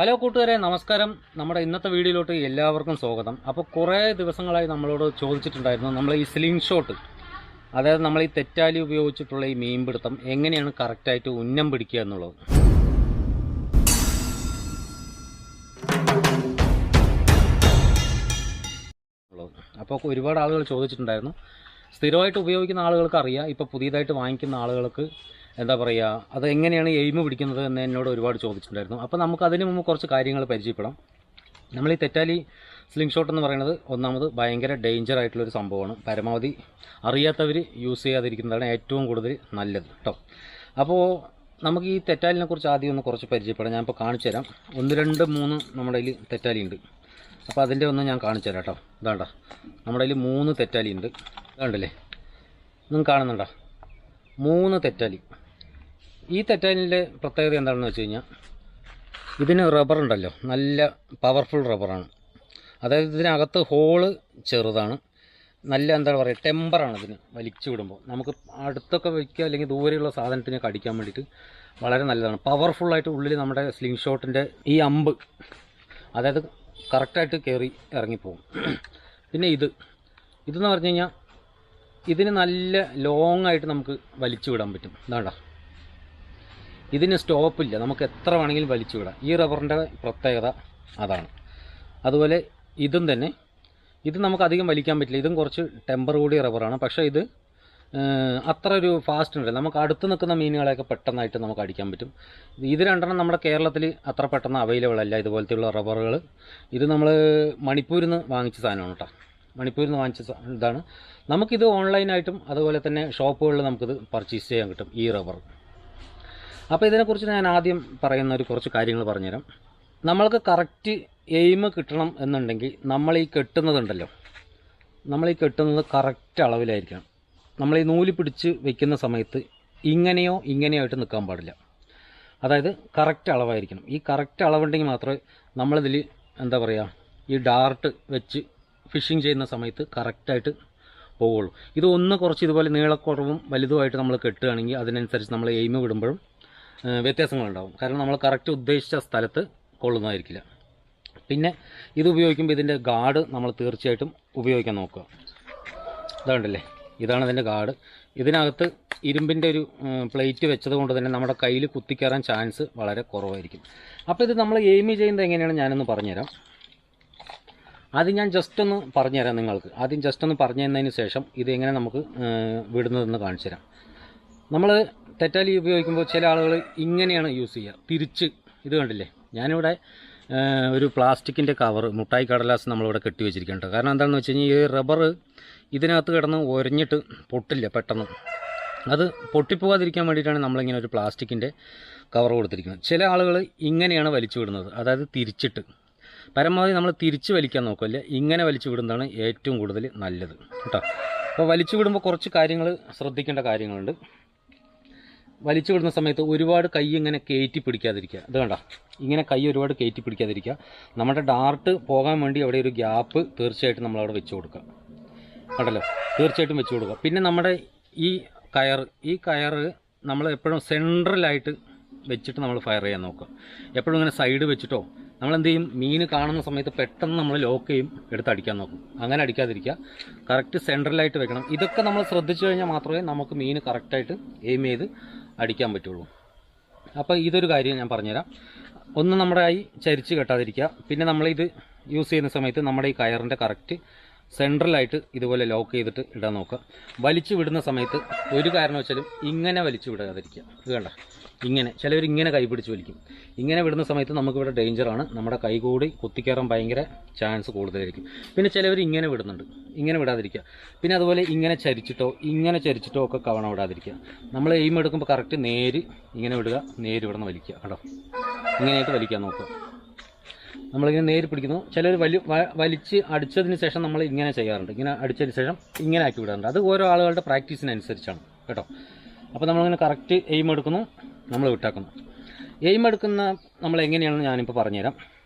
Hello കൂട്ടുകാരെ, നമസ്കാരം. നമ്മുടെ ഇന്നത്തെ വീഡിയോയിലോട്ട് എല്ലാവർക്കും സ്വാഗതം. അപ്പോൾ കുറേ ദിവസങ്ങളായി നമ്മളോട് ചോദിച്ചിട്ടുണ്ടായിരുന്നു, നമ്മൾ ഈ സ്ലിംഗ് ഷോട്ട്, അതായത് നമ്മൾ ഈ തെറ്റാലി ഉപയോഗിച്ചിട്ടുള്ള ഈ മീൻപിടുത്തം എങ്ങനെയാണ് കറക്റ്റായിട്ട് ഉന്നം പിടിക്കുക എന്നുള്ളത്. അപ്പോൾ ഒരുപാട് ആളുകൾ ചോദിച്ചിട്ടുണ്ടായിരുന്നു. സ്ഥിരമായിട്ട് ഉപയോഗിക്കുന്ന ആളുകൾക്ക് അറിയാം, ഇപ്പോൾ പുതിയതായിട്ട് വാങ്ങിക്കുന്ന ആളുകൾക്ക് എന്താ പറയുക, അത് എങ്ങനെയാണ് എയിം പിടിക്കുന്നത് എന്ന് എന്നോട് ഒരുപാട് ചോദിച്ചിട്ടുണ്ടായിരുന്നു. അപ്പോൾ നമുക്ക് അതിന് മുമ്പ് കുറച്ച് കാര്യങ്ങൾ പരിചയപ്പെടാം. നമ്മൾ ഈ തെറ്റാലി സ്ലിംഗ് ഷോട്ട് എന്ന് പറയുന്നത് ഒന്നാമത് ഭയങ്കര ഡേഞ്ചർ ആയിട്ടുള്ളൊരു സംഭവമാണ്. പരമാവധി അറിയാത്തവർ യൂസ് ചെയ്യാതിരിക്കുന്നതാണ് ഏറ്റവും കൂടുതൽ നല്ലത് കേട്ടോ. അപ്പോൾ നമുക്ക് ഈ തെറ്റാലിനെ കുറിച്ച് ആദ്യം ഒന്ന് കുറച്ച് പരിചയപ്പെടാം. ഞാനിപ്പോൾ കാണിച്ചു തരാം. 1, 2, 3 നമ്മുടെ കയ്യിൽ തെറ്റാലി ഉണ്ട്. അപ്പോൾ അതിൻ്റെ ഒന്ന് ഞാൻ കാണിച്ചു തരാം കേട്ടോ. ഇതാണ്ട നമ്മുടെ കയ്യിൽ 3 തെറ്റാലി ഉണ്ട്. ഇതാണ്ടല്ലേ, നിങ്ങൾക്ക് കാണുന്നുണ്ടോ? 3 തെറ്റാലി. ഈ തെറ്റാലിൻ്റെ പ്രത്യേകത എന്താണെന്ന് വെച്ച് കഴിഞ്ഞാൽ, ഇതിന് റബ്ബർ ഉണ്ടല്ലോ, നല്ല പവർഫുൾ റബ്ബറാണ്. അതായത് ഇതിനകത്ത് ഹോള് ചെറുതാണ്, നല്ല എന്താ പറയുക, ടെമ്പറാണ്. ഇതിന് വലിച്ചു വിടുമ്പോൾ നമുക്ക് അടുത്തൊക്കെ വയ്ക്കുക അല്ലെങ്കിൽ ദൂരെയുള്ള സാധനത്തിന് കടിക്കാൻ വേണ്ടിയിട്ട് വളരെ നല്ലതാണ്. പവർഫുള്ളായിട്ട് ഉള്ളിൽ നമ്മുടെ സ്ലിംഗ് ഷോട്ടിൻ്റെ ഈ അമ്പ്, അതായത് കറക്റ്റായിട്ട് കയറി ഇറങ്ങിപ്പോകും. പിന്നെ ഇതെന്ന് പറഞ്ഞു കഴിഞ്ഞാൽ ഇതിന് നല്ല ലോങ് ആയിട്ട് നമുക്ക് വലിച്ചു വിടാൻ പറ്റും. ഇതാണ്ട, ഇതിന് സ്റ്റോപ്പില്ല, നമുക്ക് എത്ര വേണമെങ്കിലും വലിച്ചു വിടാം. ഈ റബ്ബറിൻ്റെ പ്രത്യേകത അതാണ്. അതുപോലെ ഇതും തന്നെ, ഇത് നമുക്ക് അധികം വലിക്കാൻ പറ്റില്ല. ഇതും കുറച്ച് ടെമ്പർ കൂടിയ റബ്ബറാണ്. പക്ഷേ ഇത് അത്ര ഒരു ഫാസ്റ്റ് ഉണ്ട്. നമുക്ക് അടുത്ത് നിൽക്കുന്ന മീനുകളെയൊക്കെ പെട്ടെന്നായിട്ട് നമുക്ക് അടിക്കാൻ പറ്റും. ഇത് രണ്ടെണ്ണം നമ്മുടെ കേരളത്തിൽ അത്ര പെട്ടെന്ന് അവൈലബിൾ അല്ല, ഇതുപോലത്തെയുള്ള റബ്ബറുകൾ. ഇത് നമ്മൾ മണിപ്പൂരിൽ നിന്ന് വാങ്ങിച്ച സാധനമാണ് കേട്ടോ. മണിപ്പൂരിൽ നിന്ന് വാങ്ങിച്ച ഇതാണ്. നമുക്കിത് ഓൺലൈനായിട്ടും അതുപോലെ തന്നെ ഷോപ്പുകളിൽ നമുക്കിത് പർച്ചേസ് ചെയ്യാൻ കിട്ടും, ഈ റബ്ബർ. അപ്പോൾ ഇതിനെക്കുറിച്ച് ഞാൻ ആദ്യം പറയുന്ന കുറച്ച് കാര്യങ്ങൾ പറഞ്ഞുതരാം. നമ്മൾക്ക് കറക്റ്റ് എയിം കിട്ടണം എന്നുണ്ടെങ്കിൽ നമ്മൾ ഈ കെട്ടുന്നതുണ്ടല്ലോ, നമ്മൾ ഈ കെട്ടുന്നത് കറക്റ്റ് അളവിലായിരിക്കണം. നമ്മൾ ഈ നൂല് പിടിച്ച് വെക്കുന്ന സമയത്ത് ഇങ്ങനെയോ ആയിട്ട് നിൽക്കാൻ പാടില്ല. അതായത് കറക്റ്റ് അളവായിരിക്കണം. ഈ കറക്റ്റ് അളവുണ്ടെങ്കിൽ മാത്രമേ നമ്മളിതിൽ എന്താ പറയുക, ഈ ഡാർട്ട് വെച്ച് ഫിഷിങ് ചെയ്യുന്ന സമയത്ത് കറക്റ്റായിട്ട് പോവുള്ളൂ. ഇത് കുറച്ച് ഇതുപോലെ നീളക്കുറവും വലുതുമായിട്ട് നമ്മൾ കെട്ടുകയാണെങ്കിൽ അതിനനുസരിച്ച് നമ്മൾ എയിം വിടുമ്പോഴും വ്യത്യാസങ്ങളുണ്ടാകും. കാരണം നമ്മൾ കറക്റ്റ് ഉദ്ദേശിച്ച സ്ഥലത്ത് കൊള്ളുന്നതായിരിക്കില്ല. പിന്നെ ഇത് ഉപയോഗിക്കുമ്പോൾ ഇതിൻ്റെ ഗാർഡ് നമ്മൾ തീർച്ചയായിട്ടും ഉപയോഗിക്കാൻ നോക്കുക. ഇതാണ്ടല്ലേ, ഇതാണ് ഇതിൻ്റെ ഗാർഡ്. ഇതിനകത്ത് ഇരുമ്പിൻ്റെ ഒരു പ്ലേറ്റ് വെച്ചത് കൊണ്ട് തന്നെ നമ്മുടെ കയ്യിൽ കുത്തിക്കയറാൻ ചാൻസ് വളരെ കുറവായിരിക്കും. അപ്പോൾ ഇത് നമ്മൾ എയിം ചെയ്യുന്നത് എങ്ങനെയാണ് ഞാനൊന്ന് പറഞ്ഞുതരാം. ആദ്യം ഞാൻ ജസ്റ്റ് ഒന്ന് പറഞ്ഞുതരാം നിങ്ങൾക്ക്. ആദ്യം ജസ്റ്റ് ഒന്ന് പറഞ്ഞു തന്നതിന് ശേഷം ഇത് എങ്ങനെ നമുക്ക് വിടുന്നതെന്ന് കാണിച്ചു തരാം. നമ്മൾ തെറ്റാലി ഉപയോഗിക്കുമ്പോൾ ചില ആളുകൾ ഇങ്ങനെയാണ് യൂസ് ചെയ്യുക, തിരിച്ച്. ഇത് കണ്ടില്ലേ, ഞാനിവിടെ ഒരു പ്ലാസ്റ്റിക്കിൻ്റെ കവർ, മുട്ടായി കടലാസ് നമ്മളിവിടെ കെട്ടി വെച്ചിരിക്കുന്നുണ്ട്. കാരണം എന്താണെന്ന് വെച്ച് കഴിഞ്ഞാൽ ഈ റബ്ബർ ഇതിനകത്ത് കിടന്ന് ഉരഞ്ഞിട്ട് പൊട്ടില്ല പെട്ടെന്ന്. അത് പൊട്ടിപ്പോകാതിരിക്കാൻ വേണ്ടിയിട്ടാണ് നമ്മളിങ്ങനെ ഒരു പ്ലാസ്റ്റിക്കിൻ്റെ കവർ കൊടുത്തിരിക്കുന്നത്. ചില ആളുകൾ ഇങ്ങനെയാണ് വലിച്ചു വിടുന്നത്, അതായത് തിരിച്ചിട്ട്. പരമാവധി നമ്മൾ തിരിച്ച് വലിക്കാൻ നോക്കില്ല, ഇങ്ങനെ വലിച്ചു വിടുന്നതാണ് ഏറ്റവും കൂടുതൽ നല്ലത് കേട്ടോ. അപ്പോൾ വലിച്ചു വിടുമ്പോൾ കുറച്ച് കാര്യങ്ങൾ ശ്രദ്ധിക്കേണ്ട കാര്യങ്ങളുണ്ട്. വലിച്ചു വിടുന്ന സമയത്ത് ഒരുപാട് കൈ ഇങ്ങനെ കയറ്റി പിടിക്കാതിരിക്കുക. ഇത് കണ്ട, ഇങ്ങനെ കൈ ഒരുപാട് കയറ്റി പിടിക്കാതിരിക്കുക. നമ്മുടെ ഡാർട്ട് പോകാൻ വേണ്ടി അവിടെ ഒരു ഗ്യാപ്പ് തീർച്ചയായിട്ടും നമ്മളവിടെ വെച്ച് കൊടുക്കുക. കണ്ടല്ലോ, തീർച്ചയായിട്ടും വെച്ച് കൊടുക്കുക. പിന്നെ നമ്മുടെ ഈ കയറ് നമ്മൾ എപ്പോഴും സെൻട്രലായിട്ട് വെച്ചിട്ട് നമ്മൾ ഫയർ ചെയ്യാൻ നോക്കുക. എപ്പോഴും ഇങ്ങനെ സൈഡ് വെച്ചിട്ടോ നമ്മളെന്ത് ചെയ്യും, മീൻ കാണുന്ന സമയത്ത് പെട്ടെന്ന് നമ്മൾ ലോക്ക് ചെയ്യും, എടുത്ത് അടിക്കാൻ നോക്കും. അങ്ങനെ അടിക്കാതിരിക്കുക, കറക്റ്റ് സെൻട്രലായിട്ട് വെക്കണം. ഇതൊക്കെ നമ്മൾ ശ്രദ്ധിച്ചു കഴിഞ്ഞാൽ മാത്രമേ നമുക്ക് മീൻ കറക്റ്റായിട്ട് എയിം ചെയ്ത് അടിക്കാൻ പറ്റുള്ളൂ. അപ്പോൾ ഇതൊരു കാര്യം ഞാൻ പറഞ്ഞുതരാം. ഒന്ന് നമ്മുടെ കൈ ചരിച്ച് കെട്ടാതിരിക്കുക. പിന്നെ നമ്മളിത് യൂസ് ചെയ്യുന്ന സമയത്ത് നമ്മുടെ ഈ കയറിൻ്റെ കറക്റ്റ് സെൻട്രലായിട്ട് ഇതുപോലെ ലോക്ക് ചെയ്തിട്ട് ഇടാൻ നോക്കുക. വലിച്ചു വിടുന്ന സമയത്ത് ഒരു കാരണവശാലും ഇങ്ങനെ വലിച്ചു വിടാതിരിക്കുക. ഇത് കണ്ട, ഇങ്ങനെ ചിലവർ ഇങ്ങനെ കൈ പിടിച്ച് വലിക്കും. ഇങ്ങനെ വിടുന്ന സമയത്ത് നമുക്കിവിടെ ഡേഞ്ചറാണ്. നമ്മുടെ കൈ കൂടി കുത്തിക്കയറാൻ ഭയങ്കര ചാൻസ് കൂടുതലായിരിക്കും. പിന്നെ ചിലവർ ഇങ്ങനെ വിടുന്നുണ്ട്, ഇങ്ങനെ വിടാതിരിക്കുക. പിന്നെ അതുപോലെ ഇങ്ങനെ ചരിച്ചിട്ടോ ഒക്കെ കവണ വിടാതിരിക്കുക. നമ്മൾ എയിം എടുക്കുമ്പോൾ കറക്റ്റ് നേര് ഇങ്ങനെ വിടുക, നേര് ഇവിടുന്ന് വലിക്കുക കേട്ടോ. ഇങ്ങനെയായിട്ട് വലിക്കാൻ നോക്കുക. നമ്മളിങ്ങനെ നേര് പിടിക്കുന്നു. ചിലർ വലിച്ച് അടിച്ചതിന് ശേഷം നമ്മൾ ഇങ്ങനെ ചെയ്യാറുണ്ട്. ഇങ്ങനെ അടിച്ചതിന് ശേഷം ഇങ്ങനെ ആക്കി വിടാറുണ്ട്. അത് ഓരോ ആളുകളുടെ പ്രാക്ടീസിനനുസരിച്ചാണ് കേട്ടോ. അപ്പോൾ നമ്മളിങ്ങനെ കറക്റ്റ് എയിം എടുക്കുന്നു, നമ്മൾ വിട്ടാക്കുന്നു. എയിം എടുക്കുന്ന നമ്മൾ എങ്ങനെയാണെന്ന് ഞാനിപ്പോൾ പറഞ്ഞുതരാം.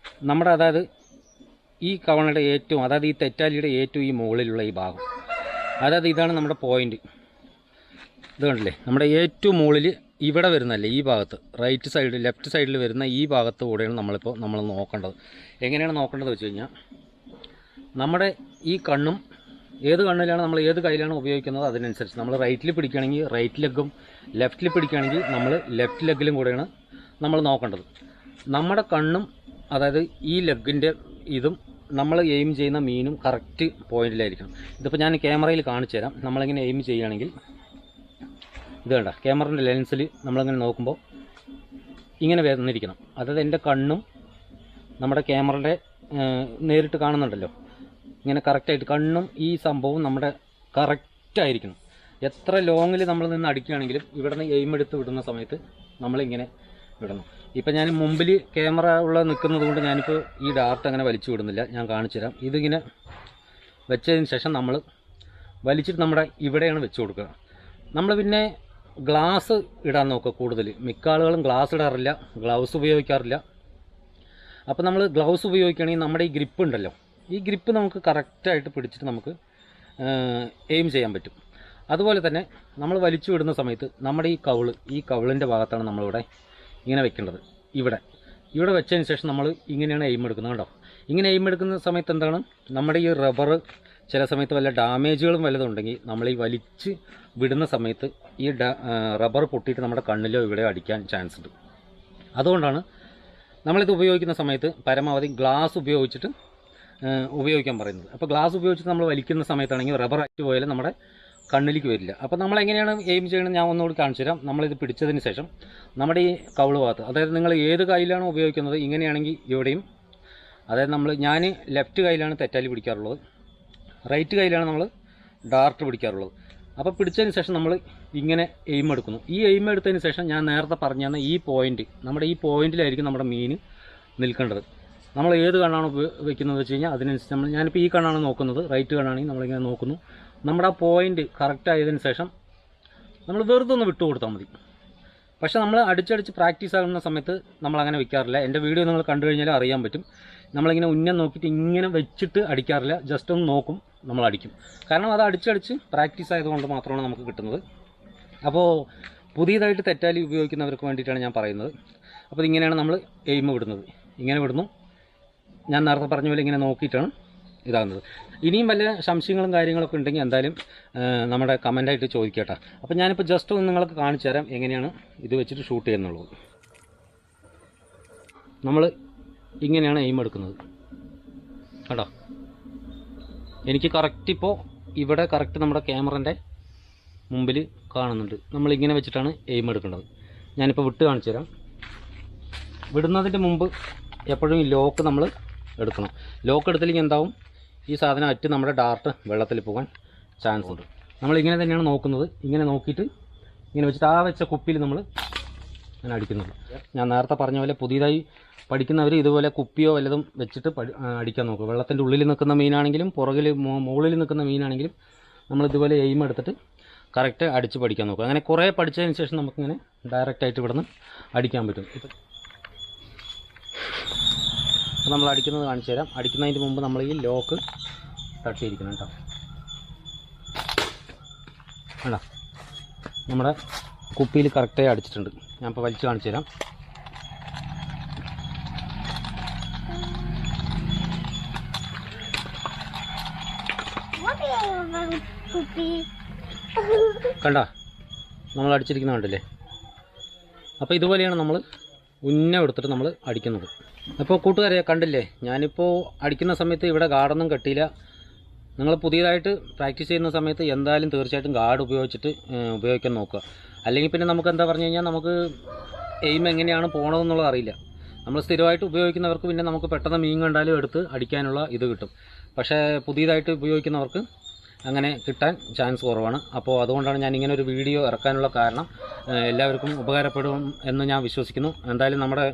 നമ്മുടെ അതായത് ഈ കവണയുടെ ഏറ്റവും, അതായത് ഈ തെറ്റാലിയുടെ ഏറ്റവും ഈ മുകളിലുള്ള ഈ ഭാഗം, അതായത് ഇതാണ് നമ്മുടെ പോയിൻ്റ്. ഇത് കണ്ടില്ലേ, നമ്മുടെ ഏറ്റവും മുകളിൽ ഇവിടെ വരുന്നല്ലേ ഈ ഭാഗത്ത് ലെഫ്റ്റ് സൈഡിൽ വരുന്ന ഈ ഭാഗത്ത് കൂടെയാണ് നമ്മൾ നോക്കേണ്ടത്. എങ്ങനെയാണ് നോക്കേണ്ടത് വെച്ച് കഴിഞ്ഞാൽ, നമ്മുടെ ഈ കണ്ണും ഏത് കണ്ണിലാണ് നമ്മൾ ഏത് കയ്യിലാണ് ഉപയോഗിക്കുന്നത് അതിനനുസരിച്ച് നമ്മൾ റൈറ്റിൽ പിടിക്കുകയാണെങ്കിൽ റൈറ്റ് ലെഗും, ലെഫ്റ്റിൽ പിടിക്കുകയാണെങ്കിൽ നമ്മൾ ലെഫ്റ്റ് ലെഗിലും കൂടെയാണ് നമ്മൾ നോക്കേണ്ടത്. നമ്മുടെ കണ്ണും അതായത് ഈ ലെഗിൻ്റെ ഇതും നമ്മൾ എയിം ചെയ്യുന്ന മീനും കറക്റ്റ് പോയിന്റിലായിരിക്കണം. ഇതിപ്പോൾ ഞാൻ ക്യാമറയിൽ കാണിച്ചു തരാം. നമ്മളിങ്ങനെ എയിം ചെയ്യുകയാണെങ്കിൽ ഇത് കണ്ട, ക്യാമറൻ്റെ ലെൻസിൽ നമ്മളിങ്ങനെ നോക്കുമ്പോൾ ഇങ്ങനെ വന്നിരിക്കണം. അതായത് എൻ്റെ കണ്ണും നമ്മുടെ ക്യാമറയുടെ നേരിട്ട് കാണുന്നുണ്ടല്ലോ, ഇങ്ങനെ കറക്റ്റായിട്ട് കണ്ണും ഈ സംഭവവും നമ്മുടെ കറക്റ്റായിരിക്കണം. എത്ര ലോങ്ങിൽ നമ്മൾ നിന്ന് അടിക്കുകയാണെങ്കിലും ഇവിടെ നിന്ന് എയിം എടുത്ത് വിടുന്ന സമയത്ത് നമ്മളിങ്ങനെ വിടണം. ഇപ്പം ഞാൻ മുമ്പിൽ ക്യാമറ നിൽക്കുന്നത് കൊണ്ട് ഞാനിപ്പോൾ ഈ ഡാർട്ട് അങ്ങനെ വലിച്ചു വിടുന്നില്ല. ഞാൻ കാണിച്ചു തരാം. ഇതിങ്ങനെ വെച്ചതിന് ശേഷം നമ്മൾ വലിച്ചിട്ട് നമ്മുടെ ഇവിടെയാണ് വെച്ച് കൊടുക്കുക. നമ്മൾ പിന്നെ ഗ്ലാസ് ഇടാൻ നോക്കുക. കൂടുതൽ മിക്ക ആളുകളും ഗ്ലാസ് ഇടാറില്ല, ഗ്ലൗസ് ഉപയോഗിക്കാറില്ല. അപ്പോൾ നമ്മൾ ഗ്ലൗസ് ഉപയോഗിക്കുകയാണെങ്കിൽ നമ്മുടെ ഈ ഗ്രിപ്പ് ഉണ്ടല്ലോ, ഈ ഗ്രിപ്പ് നമുക്ക് കറക്റ്റായിട്ട് പിടിച്ചിട്ട് നമുക്ക് എയിം ചെയ്യാൻ പറ്റും. അതുപോലെ തന്നെ നമ്മൾ വലിച്ചു വിടുന്ന സമയത്ത് നമ്മുടെ ഈ കവിളിൻ്റെ ഭാഗത്താണ് നമ്മളിവിടെ ഇങ്ങനെ വെക്കേണ്ടത്. ഇവിടെ വെച്ചതിന് ശേഷം നമ്മൾ ഇങ്ങനെയാണ് എയിം എടുക്കുന്നത്. കേട്ടോ, ഇങ്ങനെ എയിം എടുക്കുന്ന സമയത്ത് എന്താണ്, നമ്മുടെ ഈ റബ്ബർ ചില സമയത്ത് വല്ല ഡാമേജുകളും വല്ലതുണ്ടെങ്കിൽ നമ്മൾ ഈ വലിച്ച് വിടുന്ന സമയത്ത് ഈ റബ്ബർ പൊട്ടിയിട്ട് നമ്മുടെ കണ്ണിലോ ഇവിടെയോ അടിക്കാൻ ചാൻസ് ഉണ്ട്. അതുകൊണ്ടാണ് നമ്മളിത് ഉപയോഗിക്കുന്ന സമയത്ത് പരമാവധി ഗ്ലാസ് ഉപയോഗിക്കാൻ പറയുന്നത്. അപ്പോൾ ഗ്ലാസ് ഉപയോഗിച്ചിട്ട് നമ്മൾ വലിക്കുന്ന സമയത്താണെങ്കിൽ റബ്ബർ അറ്റ് പോയാലും നമ്മുടെ കണ്ണിലേക്ക് വരില്ല. അപ്പോൾ നമ്മൾ എങ്ങനെയാണ് എയിം ചെയ്യണമെന്ന് ഞാൻ ഒന്നുകൂടി കാണിച്ചു തരാം. നമ്മളിത് പിടിച്ചതിന് ശേഷം നമ്മുടെ ഈ കവിള് ഭാഗത്ത്, അതായത് നിങ്ങൾ ഏത് കയ്യിലാണോ ഉപയോഗിക്കുന്നത്, ഇങ്ങനെയാണെങ്കിൽ ഇവിടെയും, അതായത് ഞാൻ ലെഫ്റ്റ് കയ്യിലാണ് തെറ്റാലി പിടിക്കാറുള്ളത്, റൈറ്റ് കയ്യിലാണ് നമ്മൾ ഡാർട്ട് പിടിക്കാറുള്ളത്. അപ്പോൾ പിടിച്ചതിന് ശേഷം നമ്മൾ ഇങ്ങനെ എയിം എടുക്കുന്നു. ഈ എയിം എടുത്തതിന് ശേഷം ഞാൻ നേരത്തെ പറഞ്ഞു തന്ന ഈ പോയിന്റ്, നമ്മുടെ ഈ പോയിന്റിലായിരിക്കും നമ്മുടെ മീൻ നിൽക്കേണ്ടത്. നമ്മൾ ഏത് കണ്ണാണ് വെക്കുന്നത് വെച്ച് കഴിഞ്ഞാൽ അതിനനുസരിച്ച് ഞാനിപ്പോൾ ഈ കണ്ണാണ് നോക്കുന്നത്, റൈറ്റ് കണ്ണാണെങ്കിൽ നമ്മളിങ്ങനെ നോക്കുന്നു. നമ്മുടെ ആ പോയിന്റ് കറക്റ്റ് ആയതിനു ശേഷം നമ്മൾ വെറുതെ ഒന്ന് വിട്ടു കൊടുത്താൽ മതി. പക്ഷേ നമ്മൾ അടിച്ചടിച്ച് പ്രാക്ടീസ് ആകുന്ന സമയത്ത് നമ്മൾ അങ്ങനെ വെക്കാറില്ല. എൻ്റെ വീഡിയോ നിങ്ങൾ കണ്ടു കഴിഞ്ഞാൽ അറിയാൻ പറ്റും. നമ്മളിങ്ങനെ ഉന്നം നോക്കിയിട്ട് ഇങ്ങനെ വെച്ചിട്ട് അടിക്കാറില്ല, ജസ്റ്റ് ഒന്ന് നോക്കും, നമ്മൾ അടിക്കും. കാരണം അത് അടിച്ചടിച്ച് പ്രാക്ടീസ് ആയതുകൊണ്ട് മാത്രമാണ് നമുക്ക് കിട്ടുന്നത്. അപ്പോൾ പുതിയതായിട്ട് തെറ്റാലി ഉപയോഗിക്കുന്നവർക്ക് വേണ്ടിയിട്ടാണ് ഞാൻ പറയുന്നത്. അപ്പോൾ ഇങ്ങനെയാണ് നമ്മൾ എയിം വിടുന്നത്. ഇങ്ങനെ വിടുന്നു. ഞാൻ നേരത്തെ പറഞ്ഞ പോലെ ഇങ്ങനെ നോക്കിയിട്ടാണ് ഇതാകുന്നത്. ഇനിയും വല്ല സംശയങ്ങളും കാര്യങ്ങളൊക്കെ ഉണ്ടെങ്കിൽ എന്തായാലും നമ്മുടെ കമൻ്റായിട്ട് ചോദിക്കട്ടെ. അപ്പോൾ ഞാനിപ്പോൾ ജസ്റ്റ് ഒന്ന് നിങ്ങൾക്ക് കാണിച്ചു തരാം എങ്ങനെയാണ് ഇത് വെച്ചിട്ട് ഷൂട്ട് ചെയ്യുന്നുള്ളത്. നമ്മൾ ഇങ്ങനെയാണ് എയിം എടുക്കുന്നത്. കേട്ടോ, എനിക്ക് കറക്റ്റ് ഇപ്പോൾ ഇവിടെ കറക്റ്റ് നമ്മുടെ ക്യാമറൻ്റെ മുമ്പിൽ കാണുന്നുണ്ട്. നമ്മളിങ്ങനെ വെച്ചിട്ടാണ് എയിം എടുക്കേണ്ടത്. ഞാനിപ്പോൾ വിട്ട് കാണിച്ചു തരാം. വിടുന്നതിൻ്റെ മുമ്പ് എപ്പോഴും ഈ ലോക്ക് നമ്മൾ എടുക്കണം. ലോക്ക് എടുത്തില്ലെങ്കിൽ എന്താവും, ഈ സാധനം അറ്റ് നമ്മുടെ ഡാർട്ട് വെള്ളത്തിൽ പോകാൻ ചാൻസ് ഉണ്ട്. നമ്മളിങ്ങനെ തന്നെയാണ് നോക്കുന്നത്. ഇങ്ങനെ നോക്കിയിട്ട് ഇങ്ങനെ വെച്ചിട്ട് ആ വെച്ച കുപ്പിയിൽ നമ്മൾ അങ്ങനെ അടിക്കുന്നത്. ഞാൻ നേരത്തെ പറഞ്ഞ പോലെ പുതിയതായി പഠിക്കുന്നവർ ഇതുപോലെ കുപ്പിയോ വല്ലതും വെച്ചിട്ട് അടിക്കാൻ നോക്കുക. വെള്ളത്തിൻ്റെ ഉള്ളിൽ നിൽക്കുന്ന മീനാണെങ്കിലും പുറകിൽ മുകളിൽ നിൽക്കുന്ന മീനാണെങ്കിലും നമ്മളിതുപോലെ എയിം എടുത്തിട്ട് കറക്റ്റ് അടിച്ച് പഠിക്കാൻ നോക്കുക. അങ്ങനെ കുറേ പഠിച്ചതിന് ശേഷം നമുക്കിങ്ങനെ ഡയറക്റ്റായിട്ട് ഇവിടെ നിന്ന് അടിക്കാൻ പറ്റും. അപ്പോൾ നമ്മൾ അടിക്കുന്നത് കാണിച്ചു തരാം. അടിക്കുന്നതിന് മുമ്പ് നമ്മൾ ഈ ലോക്ക് തട്ടിയിരിക്കണം കേട്ടോ. വേണ്ട, നമ്മുടെ കുപ്പിയിൽ കറക്റ്റായി അടിച്ചിട്ടുണ്ട്. ഞാൻ ഇപ്പോൾ വലിച്ച് കാണിച്ചു തരാം. കണ്ട, നമ്മൾ അടിച്ചിരിക്കുന്ന കണ്ടില്ലേ. അപ്പോൾ ഇതുപോലെയാണ് നമ്മൾ ഉന്നം എടുത്തിട്ട് നമ്മൾ അടിക്കുന്നത്. അപ്പോൾ കൂട്ടുകാരെ കണ്ടില്ലേ, ഞാനിപ്പോൾ അടിക്കുന്ന സമയത്ത് ഇവിടെ ഗാർഡൊന്നും കെട്ടിയില്ല. നിങ്ങൾ പുതിയതായിട്ട് പ്രാക്ടീസ് ചെയ്യുന്ന സമയത്ത് എന്തായാലും തീർച്ചയായിട്ടും ഗാർഡ് ഉപയോഗിക്കാൻ നോക്കുക. അല്ലെങ്കിൽ പിന്നെ നമുക്ക് എന്താ പറഞ്ഞു കഴിഞ്ഞാൽ നമുക്ക് എയിം എങ്ങനെയാണ് പോകണമെന്നുള്ളത് അറിയില്ല. നമ്മൾ സ്ഥിരമായിട്ട് ഉപയോഗിക്കുന്നവർക്ക് പിന്നെ നമുക്ക് പെട്ടെന്ന് മീൻ കണ്ടാലും എടുത്ത് അടിക്കാനുള്ള ഇത് കിട്ടും. പക്ഷേ പുതിയതായിട്ട് ഉപയോഗിക്കുന്നവർക്ക് അങ്ങനെ കിട്ടാൻ ചാൻസ് കുറവാണ്. അപ്പോൾ അതുകൊണ്ടാണ് ഞാൻ ഇങ്ങനെ ഒരു വീഡിയോ ഇറക്കാനുള്ള കാരണം. എല്ലാവർക്കും ഉപകാരപ്പെടും എന്ന് ഞാൻ വിശ്വസിക്കുന്നു. എന്തായാലും നമ്മുടെ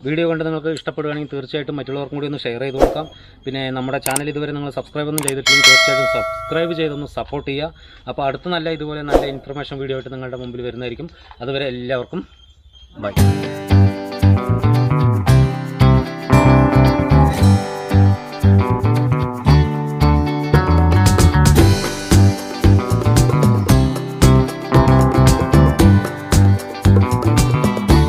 വീഡിയോ കണ്ട് നിങ്ങൾക്ക് ഇഷ്ടപ്പെടുകയാണെങ്കിൽ തീർച്ചയായിട്ടും മറ്റുള്ളവർക്കും കൂടി ഒന്ന് ഷെയർ ചെയ്ത് കൊടുക്കാം. പിന്നെ നമ്മുടെ ചാനൽ ഇതുവരെ നിങ്ങൾ സബ്സ്ക്രൈബ് ഒന്നും ചെയ്തിട്ടില്ലെങ്കിൽ തീർച്ചയായിട്ടും സബ്സ്ക്രൈബ് ചെയ്തൊന്ന് സപ്പോർട്ട് ചെയ്യുക. അപ്പോൾ അടുത്ത ഇതുപോലെ നല്ല ഇൻഫർമേഷൻ വീഡിയോ ആയിട്ട് നിങ്ങളുടെ മുമ്പിൽ വരുന്നതായിരിക്കും. അതുവരെ എല്ലാവർക്കും ബൈ.